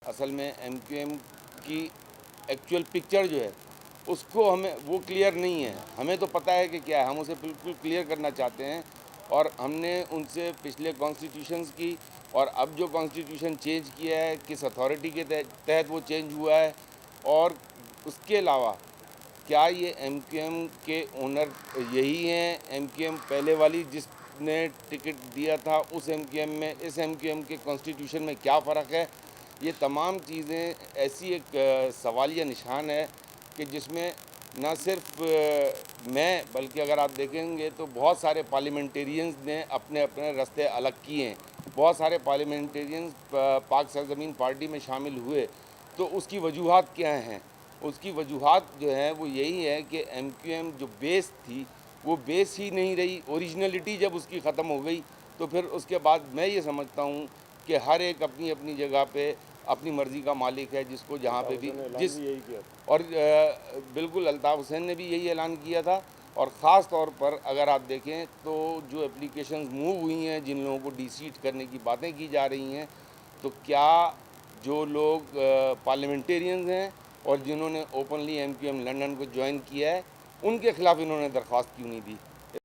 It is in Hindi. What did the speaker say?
असल में एमक्यूएम की एक्चुअल पिक्चर जो है उसको हमें वो क्लियर नहीं है। हमें तो पता है कि क्या है, हम उसे बिल्कुल क्लियर करना चाहते हैं और हमने उनसे पिछले कॉन्स्टिट्यूशंस की और अब जो कॉन्स्टिट्यूशन चेंज किया है किस अथॉरिटी के तहत वो चेंज हुआ है, और उसके अलावा क्या ये एमक्यूएम के ओनर यही हैं, एमक्यूएम पहले वाली जिसने टिकट दिया था उस एमक्यूएम में इस एमक्यूएम के कॉन्स्टिट्यूशन में क्या फ़र्क है। ये तमाम चीज़ें ऐसी एक सवालिया निशान है कि जिसमें न सिर्फ मैं बल्कि अगर आप देखेंगे तो बहुत सारे पार्लियामेंटेरियंस ने अपने अपने रास्ते अलग किए हैं। बहुत सारे पार्लियामेंटेरियंस पाक सरजमीन पार्टी में शामिल हुए, तो उसकी वजूहात क्या हैं? उसकी वजूहात जो है वो यही है कि एमक्यूएम जो बेस थी वो बेस ही नहीं रही। ओरिजिनलिटी जब उसकी ख़त्म हो गई तो फिर उसके बाद मैं ये समझता हूँ कि हर एक अपनी अपनी जगह पे अपनी मर्ज़ी का मालिक है, जिसको जहाँ पे भी जिस यही किया और बिल्कुल अल्ताफ़ हुसैन ने भी यही ऐलान किया था। और ख़ास तौर पर अगर आप देखें तो जो एप्लीकेशंस मूव हुई हैं, जिन लोगों को डिसीट करने की बातें की जा रही हैं, तो क्या जो लोग पार्लियामेंटेरियंस हैं और जिन्होंने ओपनली एमक्यूएम लंदन को ज्वाइन किया है, उनके ख़िलाफ़ इन्होंने दरख्वास्त क्यों नहीं दी?